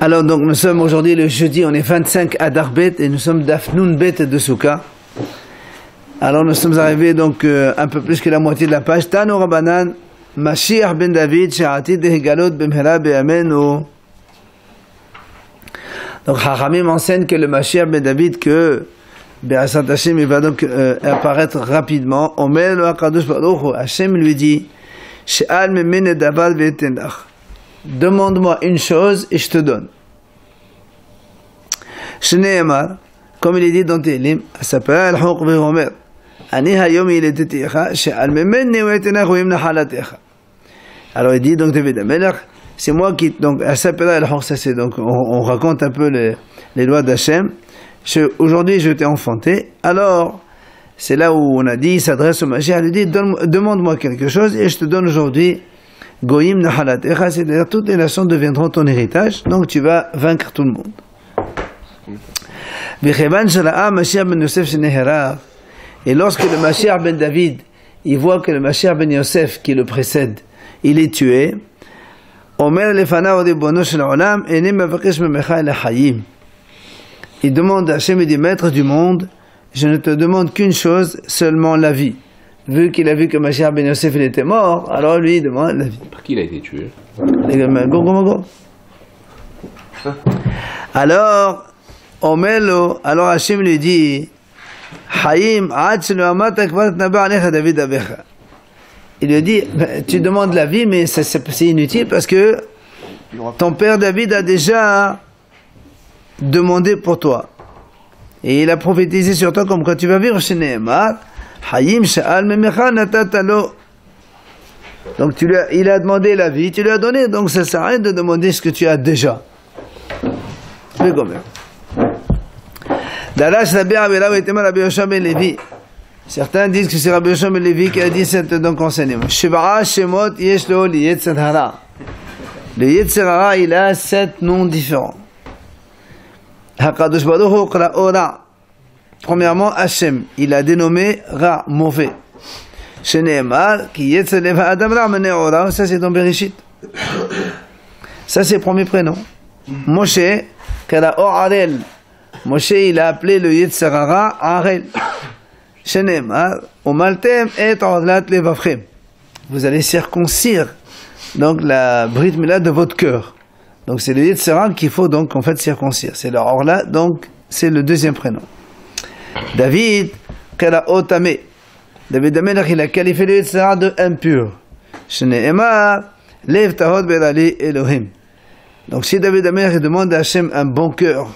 Alors donc nous sommes aujourd'hui le jeudi, on est 25 Adar Bet et nous sommes Dafnoun Bet de Souka. Alors nous sommes arrivés donc un peu plus que la moitié de la page. Tano Rabbanan, Mashiach ben David, She'atid Dehigalot Bemhera Be'amenu. Donc Chachamim enseigne que le Mashiach ben David, que Be'asat Hashem, il va donc apparaître rapidement. Omer lo HaKadosh Baruch Hu, Hashem lui dit, She'al memene davar ve'etenach. Demande-moi une chose et je te donne. Shneemar, comme il est dit dans Tehillim, Asapah al-Huq ve'omer, Ani hayom iletetecha, she'al memene ve'etenach u'im nachalatecha. Alors il dit donc David HaMelech, c'est moi qui, donc Asapah al-Huq, ça c'est donc, on raconte un peu les lois d'Hachem. Aujourd'hui je t'ai enfanté, alors c'est là où on a dit, il s'adresse au Mashiach, il dit, demande-moi quelque chose et je te donne aujourd'hui Goyim Nahalatecha, c'est-à-dire toutes les nations deviendront ton héritage, donc tu vas vaincre tout le monde. Et lorsque le Mashiach ben David, il voit que le Mashiach ben Yosef qui le précède, il est tué, il demande à Hashem, il dit, maître du monde, je ne te demande qu'une chose, seulement la vie. Vu qu'il a vu que Mashiach ben Yosef il était mort, alors lui il demande la vie. Par qui il a été tué? Alors, Omelo, alors Hashem lui dit, Haïm, David Abecha. Il lui dit, tu demandes la vie, mais c'est inutile parce que ton père David a déjà demandé pour toi. Et il a prophétisé sur toi comme quand tu vas vivre chez Nehemar. Donc il a demandé la vie, tu lui as donné, donc ça sert à rien de demander ce que tu as déjà. Certains disent que c'est Rabbi Yoshua ben Levi qui a dit cet donc enseignement. Le Yetzer Hara, il a 7 noms différents. HaKadosh Baruch Hu Qra'o Ra. Premièrement, Hashem, il a dénommé Ra, mauvais. Shene'emar, ki Yetzer Lev Ha'adam Ra Meneo Ra, ça c'est dans Bereshit. Ça c'est le premier prénom. Moshe, Qra'o Arel. Moshe, il a appelé le Yetzer Hara Arel. Shene'emar, Umaltem et Odlat Levavchem. Vous allez circoncire donc la Brit Mila de votre cœur. Donc c'est le Yetzer Hara qu'il faut donc en fait circoncire. C'est le Orla, donc c'est le deuxième prénom. David, Qra'o Tameh. David HaMelech, il a qualifié le Yetzer Hara de impur. Shene'emar, Lev Tahod Berali Elohim. Donc si David HaMelech demande à Hashem un bon cœur,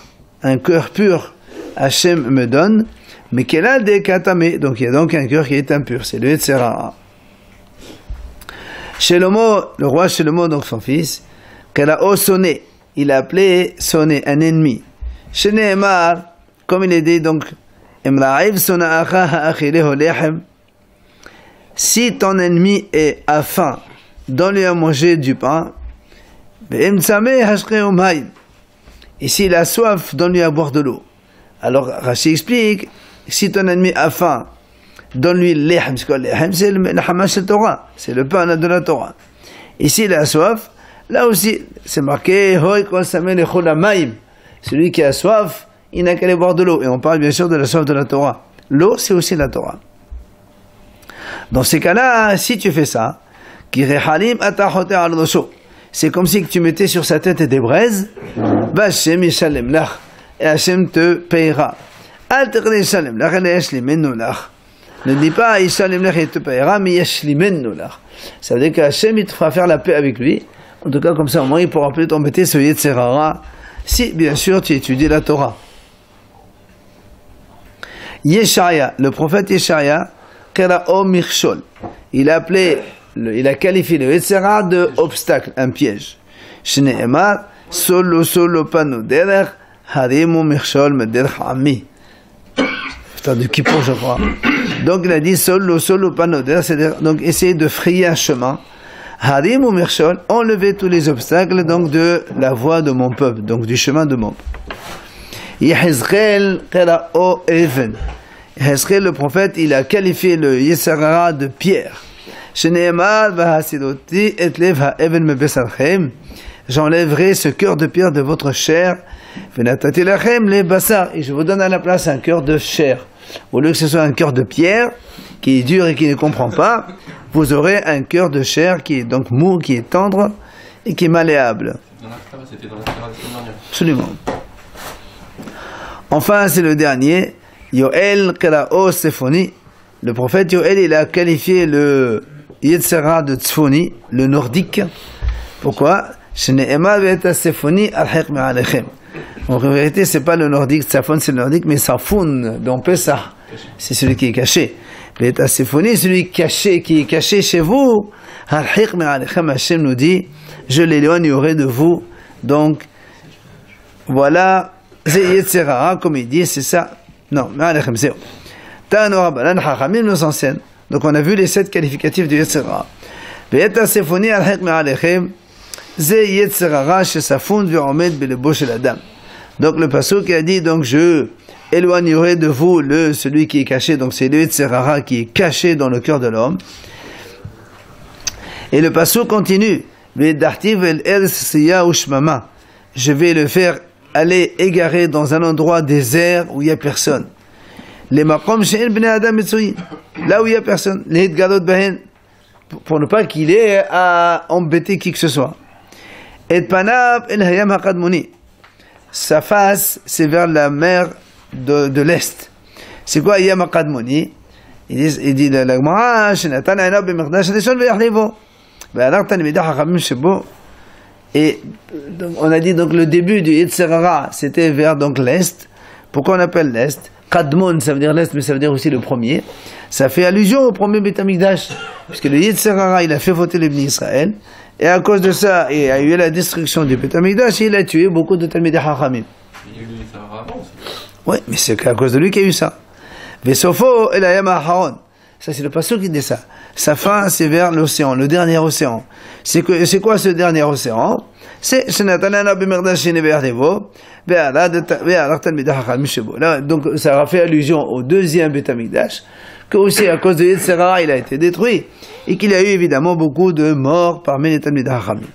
un cœur pur, Hashem me donne, mais qu'elle a des katamé, donc il y a donc un cœur qui est impur, c'est le Yetzer Hara. Shelomo, le roi Shelomo, donc son fils, Qra'o Soné, il a appelé Soné, un ennemi. Shene'emar, comme il est dit donc, si ton ennemi est à faim, donne-lui à manger du pain. Et s'il a soif, donne-lui à boire de l'eau. Alors Rashi explique, si ton ennemi a faim, donne-lui l'ehem, c'est le hamash de Torah, c'est le pain de la Torah. Et s'il a soif, là aussi, c'est marqué, celui qui a soif, il n'a qu'à aller boire de l'eau. Et on parle bien sûr de la soif de la Torah. L'eau, c'est aussi la Torah. Dans ces cas-là, si tu fais ça, c'est comme si tu mettais sur sa tête des braises, et Hashem te payera. Ne dis pas Yishalem lach, il te payera, mais Yashlimennu lach. Ça veut dire qu'Hachem il te fera faire la paix avec lui. En tout cas, comme ça, au moins, il pourra plus t'embêter ce Yetzer Hara, si bien sûr tu étudies la Torah. Yeshaya, le prophète Yeshaya, Qra'o Mirshol, il a qualifié le Yetzer Hara de obstacle, un piège. Shne'emar, solo pano derech, harimu Mirshol mederech ami. Putain, de Kippour, je crois. Donc il a dit solo pano derech, c'est-à-dire donc essayer de frayer un chemin. Harimu Mirshol, enlever tous les obstacles donc de la voie de mon peuple, donc du chemin de mon peuple. Yehezkel Qra'o Even. Yehezkel, le prophète, il a qualifié le Yetzer Hara de pierre. Shene'emar v'hasidoti et lev ha'even mebesarchem j'enlèverai ce cœur de pierre de votre chair, les bassar, et je vous donne à la place un cœur de chair. Au lieu que ce soit un cœur de pierre, qui est dur et qui ne comprend pas, vous aurez un cœur de chair qui est donc mou, qui est tendre et qui est malléable. Absolument. Enfin, c'est le dernier, Yoel Karao Sephoni. Le prophète Yoel, il a qualifié le Yetzera de Tzfoni, le nordique. Pourquoi? Donc en vérité, c'est pas le nordique, Tzafon c'est le nordique, mais Safoun, dans Pesach, c'est celui qui est caché. L'état Sephoni, celui caché, qui est caché chez vous. Hashem nous dit, je l'éloignerai de vous. Donc, voilà, c'est Yetzera, comme il dit, c'est ça. Non, Ma'alechem, c'est Ta'ano Rabbanan Chachamim nous enseigne. Donc on a vu les 7 qualificatifs du Yetzera. L'état Sephoni, al-Hek Ma'alechem, c'est Yetzera, chez Safoun, V'omed, Belebo, chez la dame. Donc le pasuk qui a dit, donc je éloignerai de vous celui qui est caché, donc c'est le Yetzera qui est caché dans le cœur de l'homme. Et le pasuk continue, je vais le faire aller égarer dans un endroit désert où il n'y a personne. Les makom she'en bnei adam metzuyin, là où il n'y a personne, les hitgadot bahen, pour ne pas qu'il ait à embêter qui que ce soit. Et panav el hayam hakadmoni, sa face c'est vers la mer de l'est. C'est quoi hayam hakadmoni? Il dit la Gemara, shenatan aynav b'mekdash rishon ve'yachlivo, ve'alach talmidei chachamim shebo. Et on a dit donc le début du Yetzera, c'était vers donc l'est. Pourquoi on appelle l'est? Kadmon, ça veut dire l'est, mais ça veut dire aussi le premier. Ça fait allusion au premier Beth Amikdash, puisque le Yetzera, il a fait voter les Bnei Israël, et à cause de ça, il y a eu la destruction du Beth Amikdash, et il a tué beaucoup de Talmidei Chachamim. Il y a eu le Yetzera avant aussi. Oui, mais c'est à cause de lui qu'il y a eu ça. Vesofo el hayam haharon. Ça, c'est le pasuk qui dit ça. Sa fin, c'est vers l'océan, le dernier océan. C'est quoi ce dernier océan? C'est donc ça a fait allusion au deuxième Beth Amikdash, que aussi à cause de Yetzera, il a été détruit, et qu'il y a eu évidemment beaucoup de morts parmi les Talmidei Chachamim.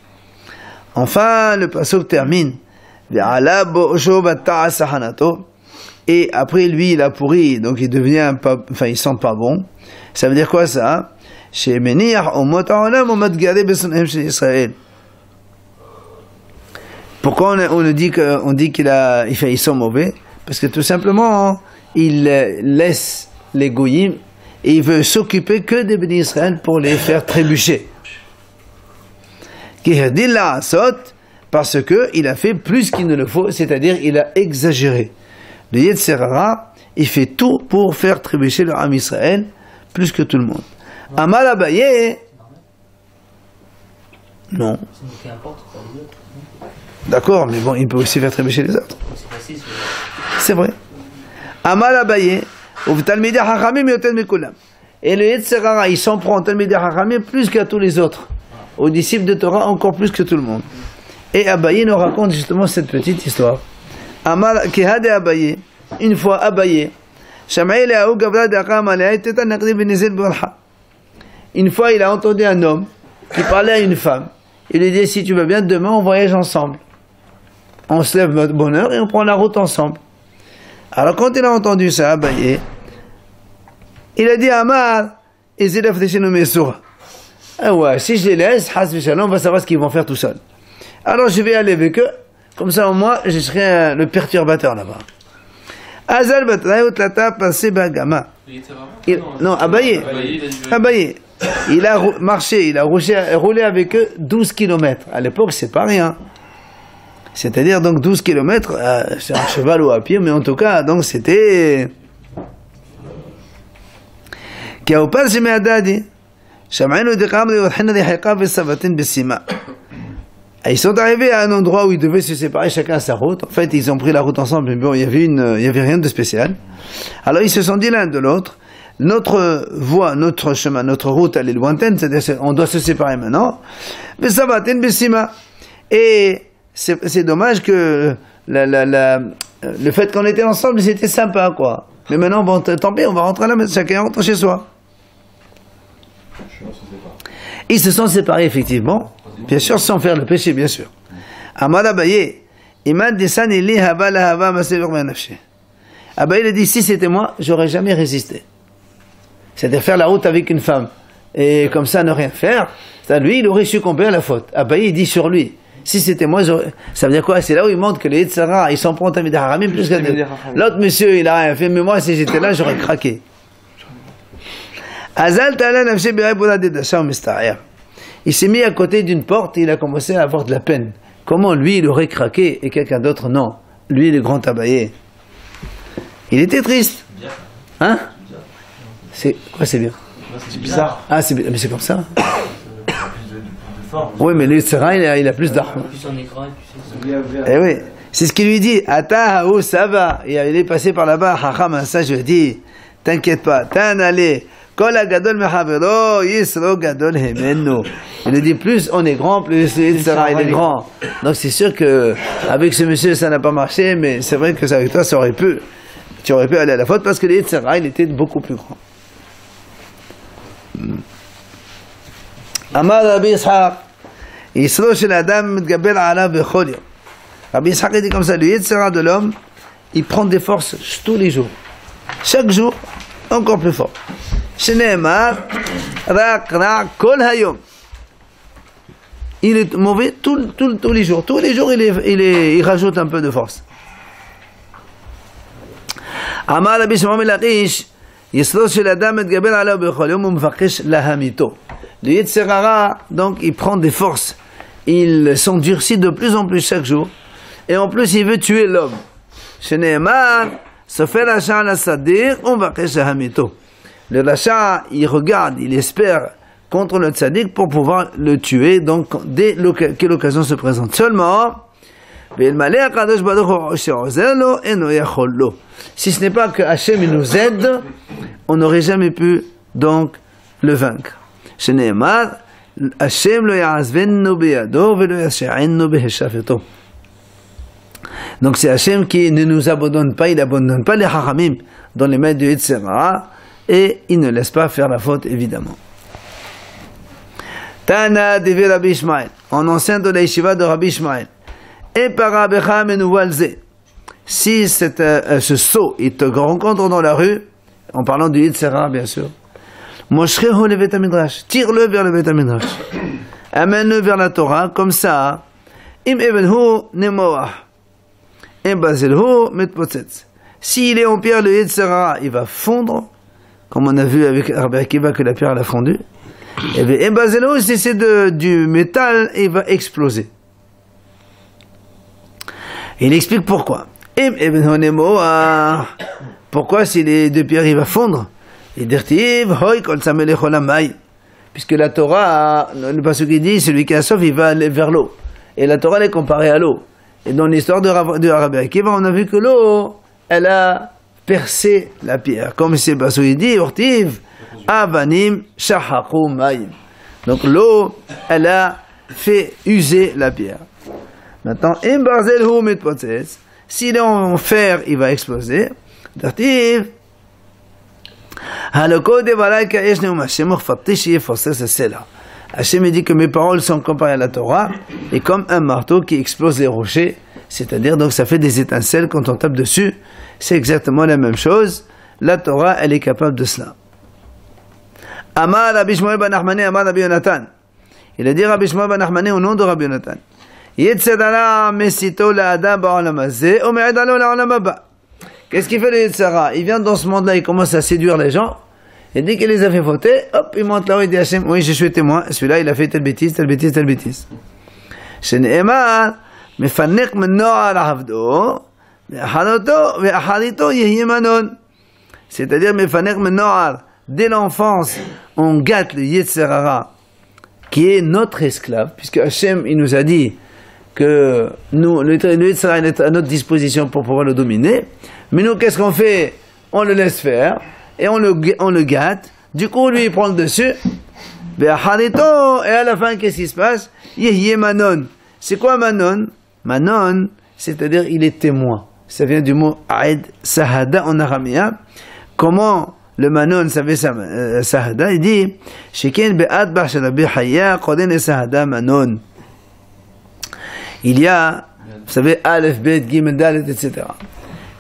Enfin, le pasuk termine. Et après lui, il a pourri, donc il devient pas, enfin il sent pas bon. Ça veut dire quoi ça? Pourquoi on dit qu'ils sont mauvais? Parce que tout simplement, il laisse les goyim et il veut s'occuper que des bénis Israël pour les faire trébucher. Parce que il a fait plus qu'il ne le faut, c'est-à-dire il a exagéré. Le Yetzera, il fait tout pour faire trébucher le Ham Israël plus que tout le monde. Amal Abaye, non. D'accord, mais bon, il peut aussi faire trébucher les autres. C'est vrai. Amal Abaye, Talmidei Chachamim yoter mikulam. Et le Yetzera, il s'en prend Talmidei Chachamim plus qu'à tous les autres. Aux disciples de Torah, encore plus que tout le monde. Et Abaye nous raconte justement cette petite histoire. Amal Kehade Abaye, une fois Abaye, une fois il a entendu un homme qui parlait à une femme. Il lui dit, si tu veux bien, demain on voyage ensemble. On se lève de bonne heure et on prend la route ensemble. Alors quand il a entendu ça, Abaye, il a dit à Amar, ah ouais, si je les laisse, on va savoir ce qu'ils vont faire tout seuls. Alors je vais aller avec eux, comme ça au moins je serai le perturbateur là-bas. Azal Batraïot Lata passé Bagama. Non, Abaye. Abaye. Il a marché, il a roulé avec eux 12 km. À l'époque, c'est pas rien. C'est-à-dire donc 12 km, c'est un cheval ou à pied, mais en tout cas, donc c'était. Kaopal Shemeadadi. Sham'ainu Dekamri Wahina Dehaka Vesavatin Bessima. Ils sont arrivés à un endroit où ils devaient se séparer chacun à sa route. En fait, ils ont pris la route ensemble, mais bon, il y avait rien de spécial. Alors, ils se sont dit l'un de l'autre, notre voie, notre chemin, notre route, elle est lointaine, c'est-à-dire on doit se séparer maintenant. Mais ça va, t'es une bessima. Et c'est dommage que le fait qu'on était ensemble, c'était sympa, quoi. Mais maintenant, bon, tant pis, on va rentrer là, mais chacun rentre chez soi. Ils se sont séparés, effectivement. Bien sûr, sans faire le péché, bien sûr. Amar Abaye, Iman desani li hava la hava masevur menafshe. Abaye il a dit, si c'était moi, j'aurais jamais résisté. C'est-à-dire faire la route avec une femme et comme ça ne rien faire, ça, lui il aurait succombé à la faute. Abaye il dit sur lui, si c'était moi, ça veut dire quoi? C'est là où il montre que les Yitzhara, ils s'en prennent à Midar Haramim plus qu'à l'autre monsieur, il a rien fait, mais moi si j'étais là, j'aurais craqué. Azal ta'ala nafshe bi'ay bola dedasha ou mista'er. Il s'est mis à côté d'une porte et il a commencé à avoir de la peine. Comment lui il aurait craqué et quelqu'un d'autre non? Lui le grand Abaye. Il était triste. Hein? C'est quoi, c'est bien? C'est bizarre. Ah, mais c'est comme ça. Oui, mais le Yitzhara, il a plus d'armes. Eh oui, c'est ce qu'il lui dit. Ata haou, ça va. Et il est passé par là-bas. Hacham, ça je lui dis, t'inquiète pas, t'en allé. Kol agadol mechavero, yisro gadol hemenu. Il lui dit, plus on est grand, plus le Yitzhara il est grand. Donc c'est sûr que avec ce monsieur ça n'a pas marché, mais c'est vrai que ça, avec toi ça aurait pu. Tu aurais pu aller à la faute parce que le Yitzhara il était beaucoup plus grand. Amar Rabbi Ishaq, Yisro shel Adam mitgaber alav bechol yom. Rabbi Ishaq dit comme ça, le Yitzhara de l'homme, il prend des forces tous les jours. Chaque jour, encore plus fort. Shene'emar, rak ra kol hayom. Il est mauvais tous les jours. Tous les jours, il rajoute un peu de force. Amar Rabbi Shimon ben Lakish, Yisro shel Adam mitgaber alav bechol yom u'mevakesh lahamito. Le Yitzhara, donc, il prend des forces. Il s'endurcit de plus en plus chaque jour. Et en plus, il veut tuer l'homme. Shene'emar, Sofer Rasha la Sadir, on va cacher Hamito. Le Rasha, il regarde, il espère contre le Tzadik pour pouvoir le tuer, donc, dès que l'occasion se présente. Seulement, si ce n'est pas que Hachem nous aide, on n'aurait jamais pu, donc, le vaincre. שנאמר, השם לא יעזבנו בידו ולא ישענו בהשבתו. Donc c'est Hachem qui ne nous abandonne pas, il n'abandonne pas les Chachamim dans les mains du Yitzhara et il ne laisse pas faire la faute évidemment. Tana devi Rabbi Ishmael, on enseigne de la yeshiva de Rabbi Ishmael. Et par Rabbi Menouvalze, si ce sot il te rencontre dans la rue, en parlant du Yitzhara bien sûr, Moshrehu le Bet HaMidrash, tire-le vers le Bet HaMidrash, amène-le vers la Torah, comme ça, im ebenhu nemoah, im bazelhu metpotzetz. S'il est en pierre, le Yitzhara, il va fondre, comme on a vu avec Rabbi Akiva que la pierre elle a fondu, et bien im bazelhu, si c'est du métal, il va exploser. Il explique pourquoi. Im ebenhu nemoah, pourquoi s'il est de pierre, il va fondre? Puisque la Torah, le passage qui dit, celui qui a soif, il va aller vers l'eau. Et la Torah elle est comparée à l'eau. Et dans l'histoire de Rabbi Akiva, on a vu que l'eau, elle a percé la pierre. Comme c'est le passage qui dit, Ortiv, Avanim, Shahaku, Mayim. Donc l'eau, elle a fait user la pierre. Maintenant, Im Barzelhu Mitpotzetz, s'il est en fer, il va exploser. Ortiv, Hachem dit que mes paroles sont comparées à la Torah et comme un marteau qui explose les rochers, c'est-à-dire donc ça fait des étincelles quand on tape dessus, c'est exactement la même chose. La Torah elle est capable de cela. Amar Rabbi Shmuel ben Nachmani, Amar Rabbi Yonatan. Il a dit Rabbi Shmuel ben Nachmani au nom de Rabbi Yonatan. Yetzedara mesito la adam ba'olam hazeh ou me'edalo la'olam haba. Qu'est-ce qu'il fait le Yitzhara? Il vient dans ce monde-là, il commence à séduire les gens. Et dès qu'il les a fait voter, hop, il monte là-haut, il dit Hachem, oui, je suis témoin. Celui-là, il a fait telle bêtise, telle bêtise, telle bêtise. Shene'emar, mefanek meno'ar avdo, ve'acharito yehi manon. C'est-à-dire, mefanek meno'ar, dès l'enfance, on gâte le Yitzhara, qui est notre esclave, puisque Hachem, il nous a dit que nous, le Yitzhara est à notre disposition pour pouvoir le dominer. Mais nous, qu'est-ce qu'on fait? On le laisse faire, et on le gâte. Du coup, lui, il prend le dessus. Et à la fin, qu'est-ce qui se passe? Yehye Manon. C'est quoi Manon? Manon, c'est-à-dire, il est témoin. Ça vient du mot Aed Sahada en araméen. Comment le Manon savait Sahada? Il dit, Sheken be'ad ba'shalabi haya, koden Sahada Manon. Il y a, vous savez, Aleph, Bet, Gimel, Dalet, etc.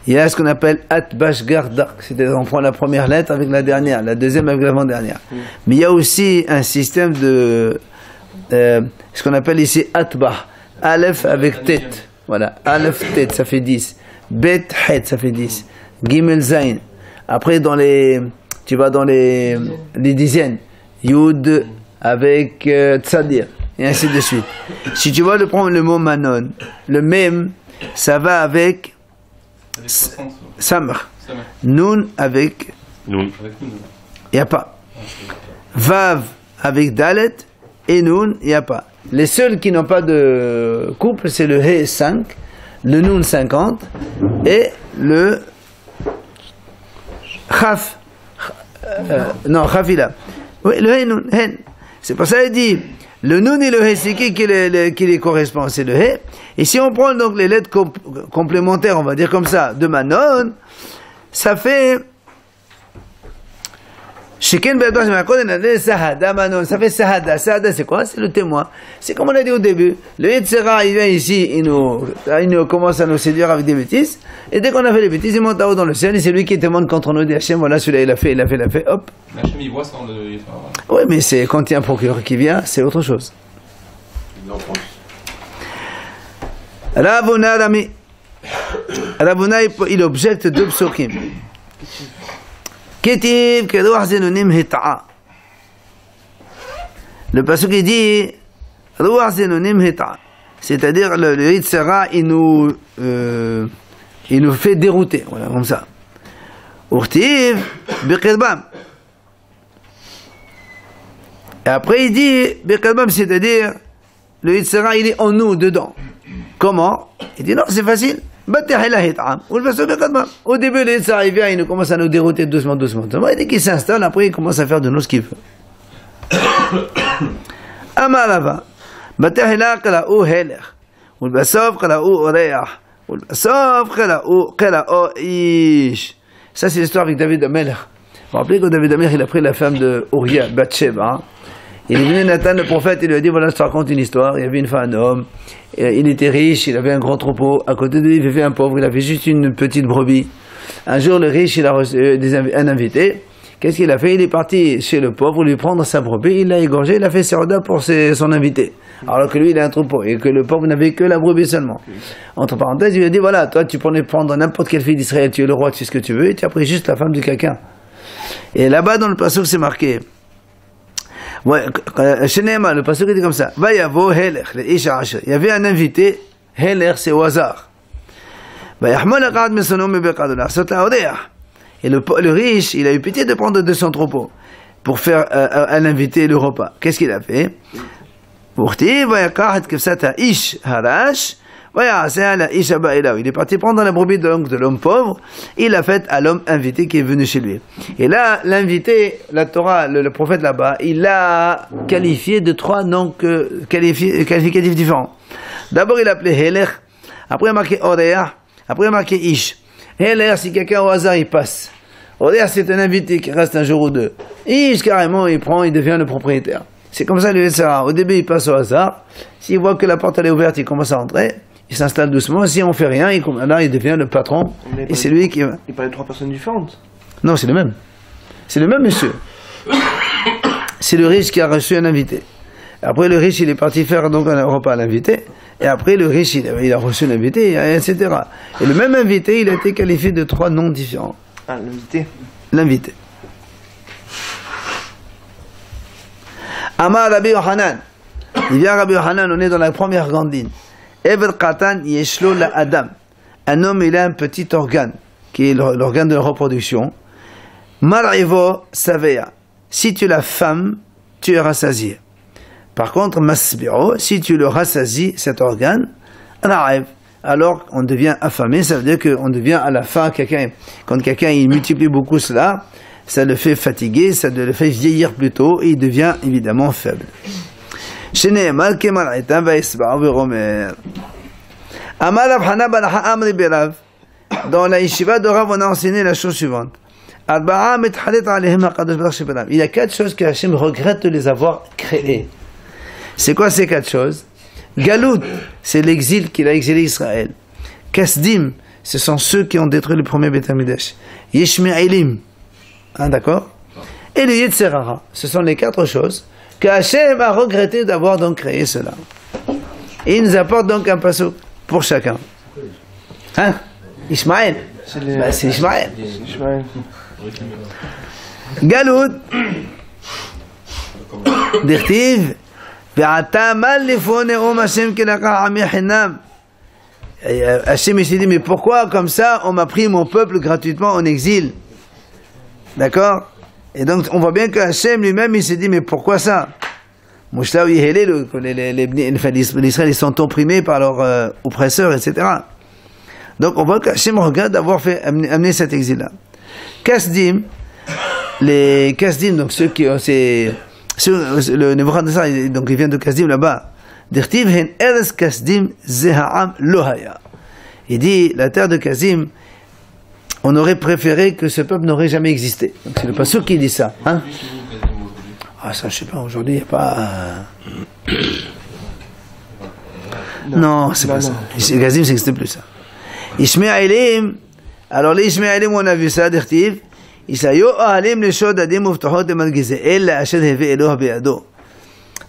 Il y a ce qu'on appelle Atbash Gardak, c'est-à-dire on prend la première lettre avec la dernière, la deuxième avec l'avant-dernière. Mais il y a aussi un système de ce qu'on appelle ici Atbah, Aleph avec tête. Voilà, Aleph tête, ça fait 10. Bet Het, ça fait 10. Gimel Zain. Après, tu vas dans les dizaines. Yud avec Tzadir, et ainsi de suite. Si tu vas prendre le mot Manon, le même, ça va avec Samr. Nun avec Nun. il n'y a pas. Vav avec Dalet et Nun, il n'y a pas. Les seuls qui n'ont pas de couple, c'est le He 5, le Nun 50 et le Chaf. Non, Chafila. Oui, le He Nun. Hen. C'est pour ça qu'il dit le Nun et le He, c'est qui les correspond? C'est le He. Et si on prend donc les lettres complémentaires, on va dire comme ça, de Manon, ça fait Sheken Be'adwa Shemakoden Sahada Manon, ça fait Sahada. Sahada, c'est quoi? C'est le témoin. C'est comme on a dit au début. Le Yetzera, il vient ici, il nous commence à nous séduire avec des bêtises. Et dès qu'on a fait les bêtises, il monte en haut dans le ciel. Et c'est lui qui témoigne contre nous, dit Hachem, voilà, celui-là, il a fait, hop. Mais Hachem, il voit sans le Yetzera. Oui, mais c'est quand il y a un procureur qui vient, c'est autre chose. Ravuna Rami. Ravuna, il objecte deux psukim. Ketiv keruach zenonim hita'a. Le pasuk il dit ruach zenonim hita'a, c'est-à-dire le Yetzera il nous fait dérouter, voilà comme ça. Urtiv bekirbam. Et après il dit bekirbam, c'est-à-dire le Yetzera il est en nous dedans. Comment? Il dit non, c'est facile. Au début, les Yetzera vient, il commence à nous dérouter doucement. Et dès qu'il s'installe, après, il commence à faire de nous ce qu'il veut. Amalava. Batahila qala'u helech. Ulbasov qala'u oreach. Ulbasov qala'u ish. Ça, c'est l'histoire avec David Amelech. Vous vous rappelez que David Amelech, il a pris la femme de Uriah, Bathsheba. Il est venu Nathan, le prophète, il lui a dit, voilà, je te raconte une histoire. Il y avait une fois un homme, il était riche, il avait un grand troupeau. À côté de lui, il avait un pauvre, il avait juste une petite brebis. Un jour, le riche, il a reçu un invité. Qu'est-ce qu'il a fait? Il est parti chez le pauvre, lui prendre sa brebis, il l'a égorgé, il a fait serda pour son invité. Alors que lui, il a un troupeau, et que le pauvre n'avait que la brebis seulement. Entre parenthèses, il lui a dit, voilà, toi, tu pourrais prendre n'importe quelle fille d'Israël, tu es le roi, tu sais ce que tu veux, et tu as pris juste la femme de quelqu'un. Et là-bas, dans le passage, c'est marqué, ouais, le pasteur était comme ça. Il y avait un invité, Heler, c'est au hasard. Et le riche, il a eu pitié de prendre de son troupeau pour faire à l'invité le repas. Qu'est-ce qu'il a fait? Il est parti prendre la brebis de l'homme pauvre, il l'a faite à l'homme invité qui est venu chez lui. Et là, l'invité, la Torah, le prophète là-bas, il l'a qualifié de trois noms qualificatifs différents. D'abord, il appelait Heler, après il a marqué Oreah, après il a marqué Ish. Heler, si quelqu'un au hasard il passe. Oreah, c'est un invité qui reste un jour ou deux. Ish, carrément, il devient le propriétaire. C'est comme ça le Yetzera. Au début, il passe au hasard. S'il voit que la porte elle est ouverte, il commence à entrer. Il s'installe doucement. Si on fait rien, là, il devient le patron. Et c'est lui qui va. Il parlait de trois personnes différentes. Non, c'est le même. C'est le même monsieur. C'est le riche qui a reçu un invité. Après, le riche, il est parti faire donc un repas à l'invité. Et après, le riche, il a reçu l'invité, etc. Et le même invité, il a été qualifié de trois noms différents. Ah, l'invité. L'invité. Amar Rabbi Yohanan. Il vient Rabbi Yohanan, on est dans la première grande ligne. Ever Katan Yeshlo la Adam. Un homme, il a un petit organe, qui est l'organe de la reproduction. Mar'ivo Saveya. Si tu la femme, tu es rassasié. Par contre, Masbiro, si tu le rassasies, cet organe, Ra'ev. Alors, on devient affamé, ça veut dire qu'on devient à la fin, quand quelqu'un il multiplie beaucoup cela, ça le fait fatiguer, ça le fait vieillir plutôt, et il devient évidemment faible. Dans la yeshiva de Rav, on a enseigné la chose suivante. Il y a 4 choses que Hachem regrette de les avoir créées. C'est quoi ces 4 choses? Galout, c'est l'exil qu'il a exilé Israël. Kasdim, ce sont ceux qui ont détruit le premier Beth Amikdash. Yishme'ilim, hein, d'accord? Et le Yetzer Hara, ce sont les 4 choses que Hachem a regretté d'avoir donc créé cela. Et il nous apporte donc un passouk pour chacun. Hein? Ishmaël. C'est Ishmaël. Galout. Dirtiv. Ve'ata mal lifon ne'om Hashem kelakah ami chinam. Hachem s'est dit, mais pourquoi comme ça on m'a pris mon peuple gratuitement en exil? D'accord? Et donc on voit bien que Hachem lui-même il s'est dit, mais pourquoi ça? Mouchlaou Yehele, l'Israël ils sont opprimés par leurs oppresseurs, etc. Donc on voit que Hachem regarde d'avoir fait amener cet exil-là. Kasdim, les Kasdim, donc ceux qui ont le Nebuchadnezzar, donc il vient de Kasdim là-bas. Dirtiv hen eres Kasdim zeha'am lohaya. Il dit la terre de Kasdim, on aurait préféré que ce peuple n'aurait jamais existé. Donc c'est le passouk qui dit ça, hein? Ah ça je sais pas, aujourd'hui il n'y a pas... Non, c'est pas ça. Kasdim ça n'existe plus ça. Ishmaelim, alors les Ishmaelim on a vu ça, Dirtiv, Isayo ahalim le shod adim uftohot de malgizel la ashad heve Eloh be'ado.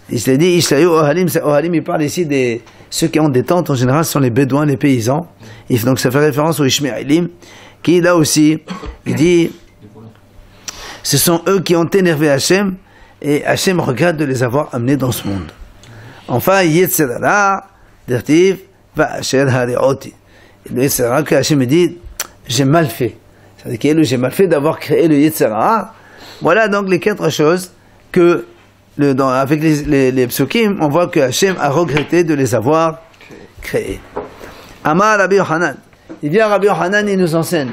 Il s'est dit, Ishmaelim Ohalim, il parle ici des ceux qui ont des tentes, en général, ce sont les Bédouins, les paysans. Et donc ça fait référence aux Ishmaelim, qui là aussi, il dit, ce sont eux qui ont énervé Hachem, et Hachem regrette de les avoir amenés dans ce monde. Enfin, Yetzer Hara, Dirtiv, Va'asher hari'oti. Le Yetzer Hara que Hachem dit, j'ai mal fait. C'est-à-dire que j'ai mal fait d'avoir créé le Yetzer Hara. Voilà donc les 4 choses que avec les psukim, on voit que Hachem a regretté de les avoir créés. Amar Rabbi Yochanan. Il vient Rabbi Yochanan, il nous enseigne.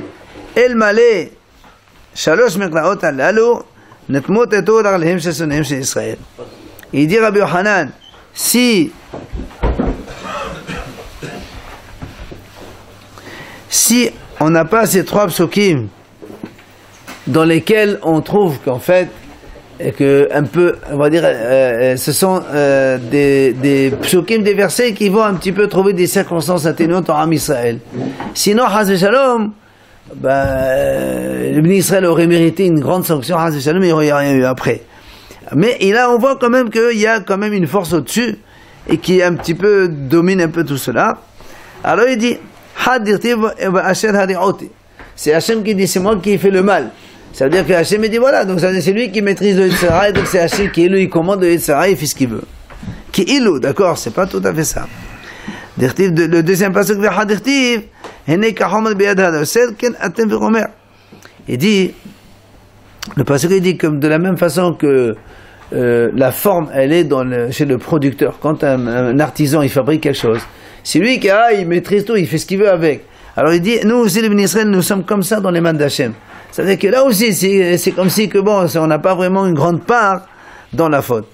El malé, shalosh meklaot alalu, netmot eto raglehem shesonehem shel Israël. Il dit Rabbi Yochanan, si on n'a pas ces 3 psukim dans lesquels on trouve qu'en fait et que un peu, on va dire, ce sont des psukim, des versets qui vont un petit peu trouver des circonstances atténuantes en Am Israël. Sinon, Haz Shalom, le béni Israël aurait mérité une grande sanction, Haz Shalom, il n'y aurait rien eu après. Mais là, on voit quand même qu'il y a quand même une force au-dessus et qui un petit peu domine un peu tout cela. Alors il dit, c'est Hachem qui dit, c'est moi qui ai fait le mal. Ça veut dire que Hachem dit voilà, donc c'est lui qui maîtrise le Yetzer Hara, et donc c'est Hachem qui est lui, il commande le Yetzer Hara, il fait ce qu'il veut. Qui ilou, d'accord, c'est pas tout à fait ça. Le deuxième passage, il dit, le passage il dit comme de la même façon que la forme, elle est chez le producteur. Quand un artisan il fabrique quelque chose, c'est lui qui il maîtrise tout, il fait ce qu'il veut avec. Alors il dit, nous aussi les bénis Israël, nous sommes comme ça dans les mains d'Hachem. C'est-à-dire que là aussi, c'est comme si que bon, on n'a pas vraiment une grande part dans la faute.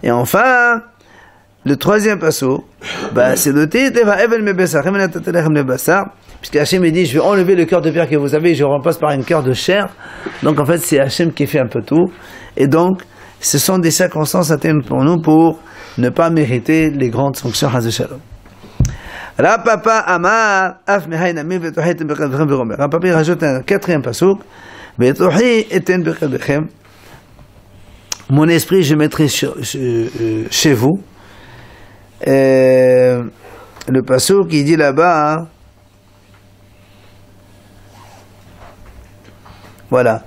Et enfin, le troisième passo, c'est noté, puisque Hachem dit, je vais enlever le cœur de pierre que vous avez, et je remplace par un cœur de chair. Donc en fait, c'est Hachem qui fait un peu tout. Et donc, ce sont des circonstances atténuantes pour nous pour ne pas mériter les grandes sanctions Haz Shalom. Rapapa Amar, Af Mehainami, Vetohi eten bechel bechem veromer. Rapapa il rajoute un 4e pasuk, Vetohi eten bechel bechem. Mon esprit je mettrai chez vous. Le pasuk qui dit là-bas, hein, voilà.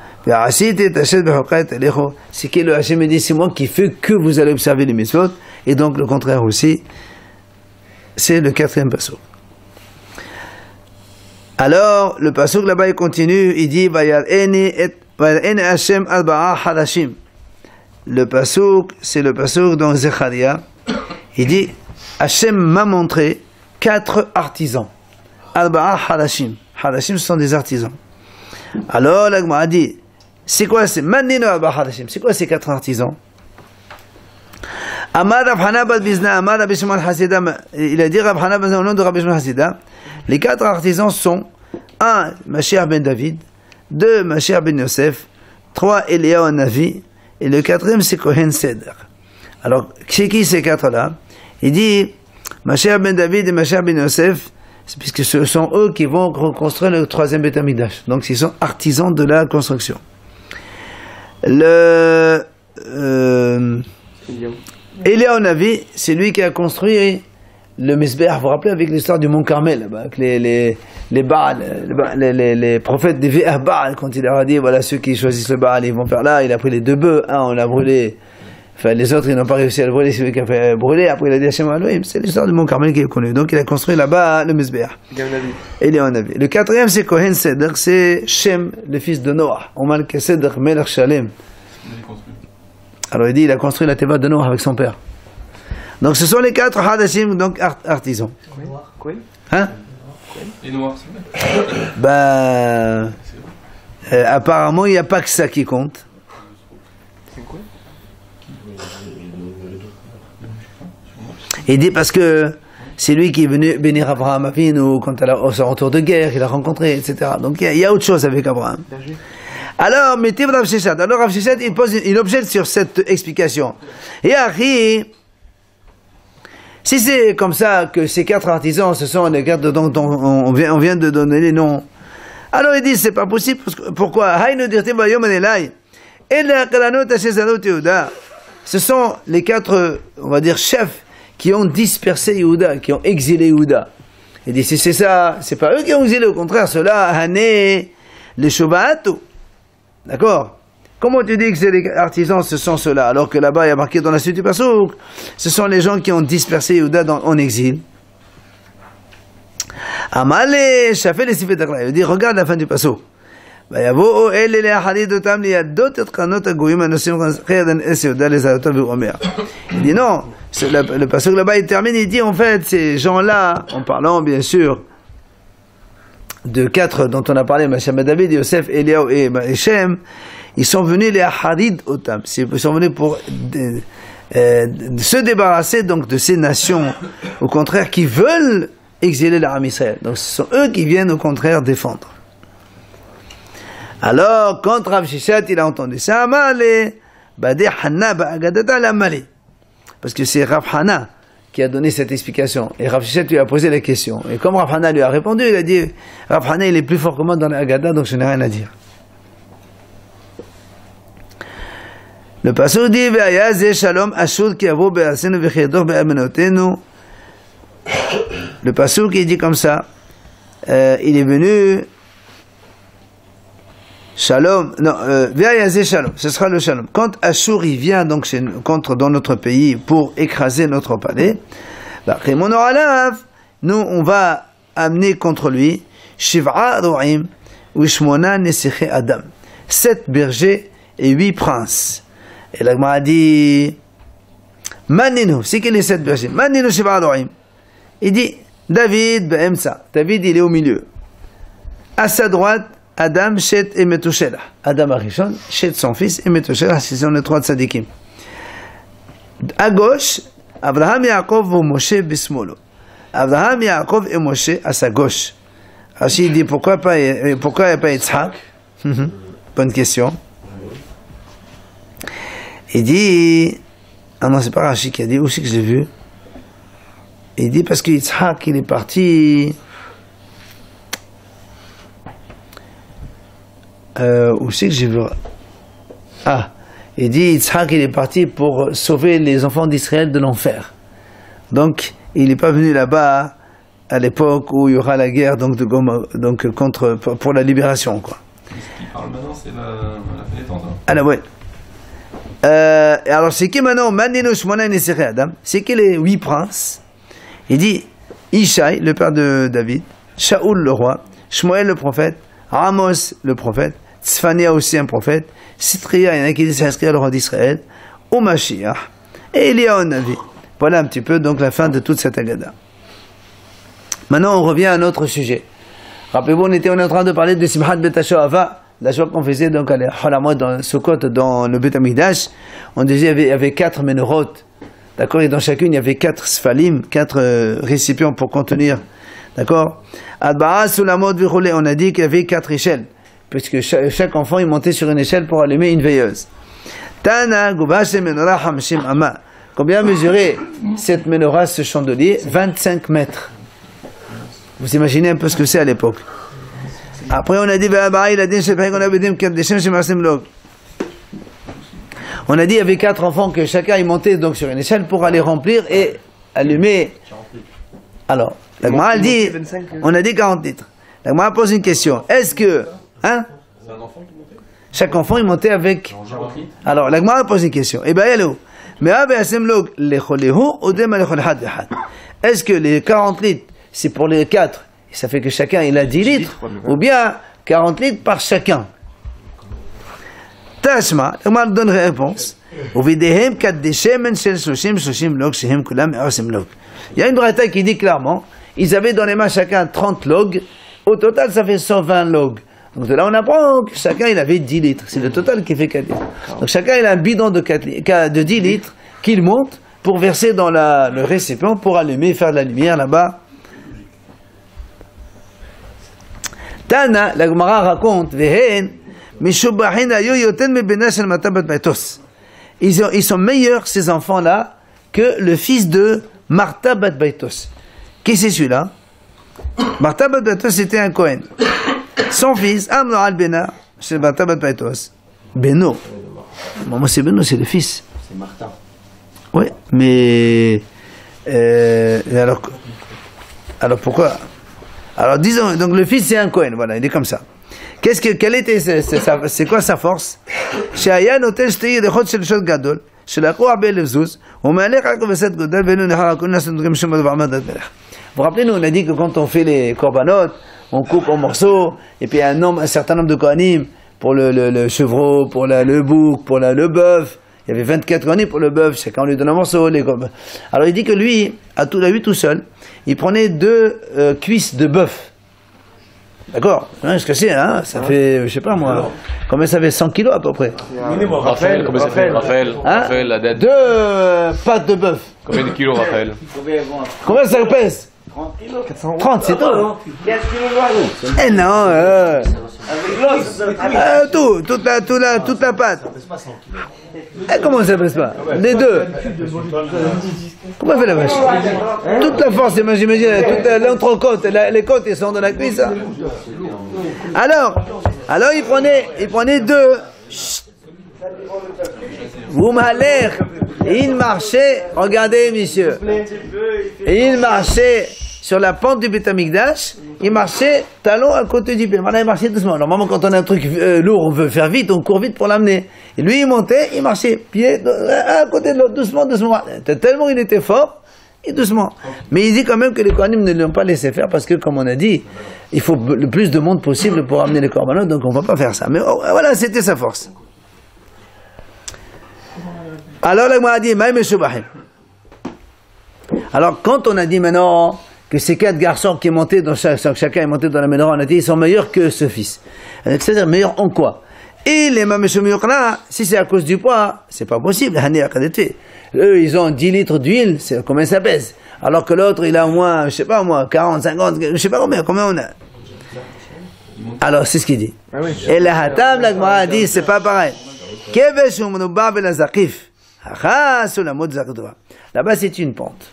C'est que le Hachem dit, c'est moi qui fais que vous allez observer les mitzvot, et donc le contraire aussi. C'est le 4e pasuk. Alors, le pasuk là-bas, il continue, il dit, Hashem al-ba'a hadashim. Le pasuk, c'est le pasuk dans Zecharia. Il dit, Hashem m'a montré 4 artisans. Al-ba'a hadashim. Hadashim, ce sont des artisans. Alors, la Gemara a dit, c'est quoi, c'est Manino al-ba'a hadashim. C'est quoi ces 4 artisans? Amar Rav Hana bad Bizna, Amar Rabbi Shimon Hasida, il a dit Rav Hana au nom de Rabbi Shimon Hasida, les 4 artisans sont 1. Mashiach ben David, 2. Mashiach ben Yosef, 3. Eliyahu Navi, et le 4e c'est Kohen Seder. Alors, c'est qui ces 4-là? Il dit, Mashiach ben David et Mashiach ben Yosef, c'est puisque ce sont eux qui vont reconstruire le 3e Beth Amikdash. Donc ils sont artisans de la construction. Eliyahu Navi, c'est lui qui a construit le Misbéach. Vous vous rappelez avec l'histoire du Mont Carmel, là-bas, avec les Baal, les prophètes des Vé'ah Baal, quand il leur a dit, voilà, ceux qui choisissent le Baal, ils vont faire là, il a pris les 2 bœufs, on l'a brûlé, enfin les autres ils n'ont pas réussi à le brûler, c'est lui qui a fait brûler, après il a dit Hashem Elohim, c'est l'histoire du Mont Carmel qu'il est connu. Donc il a construit là-bas le Misbéach. Eliyahu Navi. Le 4e c'est Kohen Sedek, c'est Shem, le fils de Noah, Omal Kesedek Melech Shalem. Alors il dit, il a construit la Teva de Noah avec son père. Donc ce sont les 4 Hadashim, donc artisans. Quoi? Hein? Les noirs, c'est vrai. Ben, apparemment il n'y a pas que ça qui compte. C'est quoi? Il dit parce que c'est lui qui est venu bénir Abraham Avinu quand au son retour de guerre, il a rencontré, etc. Donc il y a autre chose avec Abraham. Alors, mettez Rav Sheshet. Alors Rav Sheshet, il objecte sur cette explication. Et Ari, si c'est comme ça que ces 4 artisans, ce sont les 4 dont on vient de donner les noms, alors il dit c'est pas possible. Pourquoi? Ce sont les 4, on va dire, chefs qui ont dispersé Yehuda, qui ont exilé Yehuda. Il dit si c'est ça, c'est pas eux qui ont exilé, au contraire, ceux-là, Hané, les Shobahatou. D'accord? Comment tu dis que c'est les artisans, ce sont ceux-là, alors que là-bas, il y a marqué dans la suite du Passouk, ce sont les gens qui ont dispersé Yehuda en exil. Amale, Shafé les Sifet Akla. Il dit, regarde la fin du Passouk. Il dit non, le Passouk là-bas, il termine, il dit en fait, ces gens-là, en parlant bien sûr de 4 dont on a parlé, Mashiach ben David, Yosef, Eliyahu et Shem, ils sont venus les Harid Otam. Ils sont venus pour se débarrasser donc de ces nations, au contraire, qui veulent exiler l'Aram Israël. Donc ce sont eux qui viennent au contraire défendre. Alors, quand Rav Sheshet, il a entendu ça, parce que c'est Rav Hana qui a donné cette explication. Et Rav Sheshet lui a posé la question. Et comme Rav Hana lui a répondu, il a dit, Rav Hana, il est plus fort que moi dans la Haggadah, donc je n'ai rien à dire. Le pasuk dit, le pasuk, il dit comme ça, il est venu, Shalom, non, Shalom, ce sera le Shalom. Quand Ashur il vient donc dans notre pays pour écraser notre palais, nous on va amener contre lui Shiv'a Ro'im ou Shmona Nesiché Adam, 7 bergers et 8 princes. Et la Gemara dit Maninu, c'est qui les 7 bergers? Maninu Shiv'a Ro'im. Il dit David Be'emsa. David il est au milieu. À sa droite, Adam, Shet et Metushelah. Adam Arishon, Shet son fils et Metushelah, ce sont les 3 tzadikim. À gauche, Abraham, Yaakov et Moshe bismolo. Abraham, Yaakov et Moshe à sa gauche. Rachid dit pourquoi il n'y a pas Yitzhak? Bonne question. Il dit, ah non, c'est pas Rachid qui a dit, où c'est que je l'ai vu? Il dit parce que Yitzhak, il est parti. Où c'est que j'ai vu? Ah, il dit Yitzhak il est parti pour sauver les enfants d'Israël de l'enfer. Donc il n'est pas venu là-bas à l'époque où il y aura la guerre donc contre pour la libération quoi. Ce qui parle maintenant c'est la pénétence. Ah là ouais. Alors c'est qui maintenant Maninu Shmona Nesiré Adam? C'est qui les 8 princes? Il dit Ishaï le père de David, Shaoul le roi, Shmuel le prophète, Amos le prophète, Tzfania aussi un prophète, Sitria, il y en a qui disent Sitria le roi d'Israël, ou Mashiach, et Eliyahu Navi. Voilà un petit peu donc la fin de toute cette Haggadah. Maintenant on revient à un autre sujet. Rappelez-vous, on est en train de parler de Simchat Bet HaShoava, la joie qu'on faisait donc à l'Holamot dans Sukkot, dans le Bet Hamikdash. On disait il y avait 4 menorot, d'accord, et dans chacune il y avait 4 sfalim, 4 récipients pour contenir, d'accord. Adba'a Sulamot Viroulé, on a dit qu'il y avait 4 échelles, puisque chaque enfant il montait sur une échelle pour allumer une veilleuse. Tana Gubashe Menorah Hamshim Ama. Combien mesurait cette menorah, ce chandelier? 25 mètres. Vous imaginez un peu ce que c'est à l'époque. Après, on a dit, on a dit, il y avait 4 enfants que chacun y montait donc sur une échelle pour aller remplir et allumer. Alors, la Gemara dit, on a dit 40 litres. La Gemara pose une question. Est-ce que, hein? C'est un enfant qui montait? Chaque enfant, il montait avec. 40 litres. Alors, la Gemara pose une question. Eh bien, est-ce que les 40 litres, c'est pour les 4, et ça fait que chacun il a 10 litres, ou bien 40 litres par chacun? Tashma, la Gemara donne réponse. Il y a une braïta qui dit clairement, ils avaient dans les mains chacun 30 logs, au total ça fait 120 logs. Donc de là on apprend que chacun il avait 10 litres, c'est le total qui fait 4 litres. Donc chacun il a un bidon de 10 litres qu'il monte pour verser dans le récipient pour allumer, faire de la lumière là-bas. Tana, la Gemara raconte, ils sont meilleurs ces enfants-là que le fils de Martha bat Baitos. Qui c'est celui-là? Martha bat Baitos c'était un Kohen. Son fils, Amno al-Bena, c'est Martha bat Baitos. Beno. Moi c'est Beno, c'est le fils. C'est Martin. Oui, mais alors pourquoi? Alors disons, donc le fils c'est un Kohen, voilà, il est comme ça. Quelle était c'est quoi sa force? Shaya notel shtei dechot shel shot gadol, shelakhu arbe levzuz, umalech akov eset godel venu nechar akol nas nudrim shom advar madat melech. Vous vous rappelez, nous on a dit que quand on fait les korbanot, on coupe en morceaux, et puis un certain nombre de kohanim pour le chevreau, pour le bouc, pour le bœuf. Il y avait 24 kohanim pour le bœuf, chacun lui donne un morceau. Alors il dit que lui, à lui tout seul, il prenait 2 cuisses de bœuf. D'accord, ce que c'est, hein, ça fait, je sais pas moi, combien ça fait, 100 kilos à peu près. Raphaël, combien ça fait? Raphaël, la dette. 2 pattes de bœuf. Combien de kilos, Raphaël? Combien ça pèse? 30 kilos. 30, c'est tout. 15 kilos. Eh non, toute la pâte. Eh, comment ça pèse pas? Les 2. Comment fait la vache? Toute la force, j'imagine, toute l'entrecôte, les côtes, ils sont dans la cuisse. Hein. Alors, il prenait 2. Vous m'allez. Et il marchait, regardez, messieurs. Et il marchait sur la pente du Beth Amikdash, il marchait talon à côté du pied. Maintenant, il marchait doucement. Normalement, quand on a un truc lourd, on veut faire vite, on court vite pour l'amener. Et lui, il montait, il marchait pied à côté de l'autre, doucement. Tellement il était fort, et doucement. Mais il dit quand même que les Kohanim ne l'ont pas laissé faire parce que, comme on a dit, il faut le plus de monde possible pour amener les korbanot, donc on ne va pas faire ça. Mais voilà, c'était sa force. Alors, la Gemara a dit, Maïm Shubahim. Alors, quand on a dit maintenant que ces 4 garçons qui montaient chacun est monté dans la menorah, on a dit ils sont meilleurs que ce fils. C'est-à-dire meilleurs en quoi? Et les mameshumiyokna, si c'est à cause du poids, c'est pas possible. Eux, ils ont 10 litres d'huile, combien ça pèse? Alors que l'autre, il a au moins, je sais pas moi, 40, 50, je sais pas combien on a. Alors, c'est ce qu'il dit. Et la hatam, la Gemara a dit, c'est pas pareil. Là-bas, c'est une pente.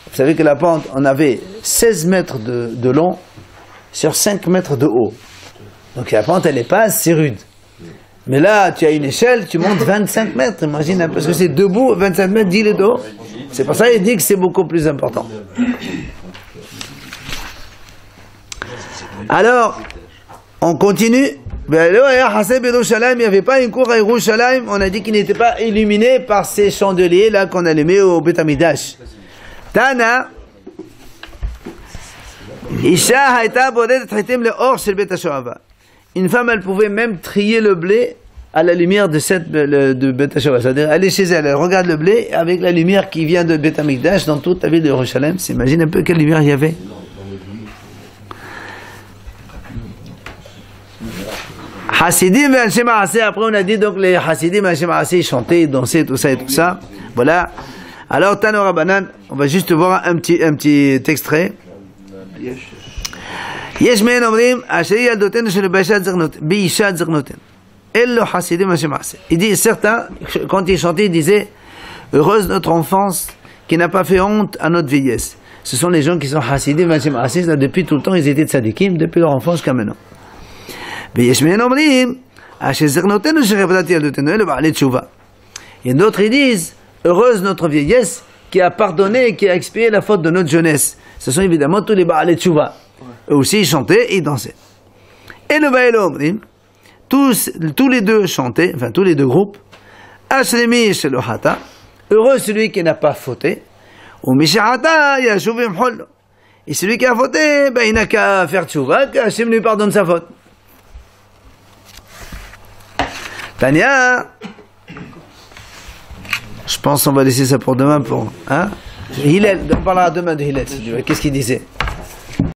Vous savez que la pente, on avait 16 mètres de long sur 5 mètres de haut. Donc la pente, elle n'est pas assez rude. Mais là, tu as une échelle, tu montes 25 mètres, imagine un peu, parce que c'est debout, 25 mètres, 10 de haut. C'est pour ça qu'il dit que c'est beaucoup plus important. Alors, on continue. Il n'y avait pas une cour à Yerushalayim, on a dit qu'il n'était pas illuminé par ces chandeliers là qu'on allumait au Beth Amikdash. Tana, Isha haïta bodet traitem le or chez le Beth HaShoava. Une femme, elle pouvait même trier le blé à la lumière de Beth HaShoava. C'est-à-dire, elle est chez elle, elle regarde le blé avec la lumière qui vient de Beth Amikdash dans toute la ville de Yerushalayim. S'imagine un peu quelle lumière il y avait. Hasidim et Anshe Maaseh, après on a dit donc les Hasidim et Anshe Maaseh chantaient, dansaient, tout ça et tout ça. Voilà. Alors, Tano Rabbanan, on va juste voir un petit extrait. Yesh me'en omrim, Asher yaldotenu shel Beishat zernoten. Ello Hasidim Anshe Maaseh. Il dit, certains, quand ils chantaient, ils disaient, Heureuse notre enfance qui n'a pas fait honte à notre vieillesse. Ce sont les gens qui sont chassidim, depuis tout le temps, ils étaient tzadikim, depuis leur enfance jusqu'à maintenant. Et d'autres, ils disent, heureuse notre vieillesse qui a pardonné et qui a expié la faute de notre jeunesse. Ce sont évidemment tous les Baalei Tshuva. Eux aussi, ils chantaient et ils dansaient. Et le Baal Omrim, tous les deux chantaient, enfin tous les deux groupes, Ashremi Shelohata, heureux celui qui n'a pas fauté, ou Mishahata Yashuvim Hol. Et celui qui a fauté, ben, il n'a qu'à faire Tshuva, qu'Hashem lui pardonne sa faute. Tania, je pense qu'on va laisser ça pour demain pour, hein? Hillel, on parlera demain de Hillel, si tu veux. Qu'est-ce qu'il disait?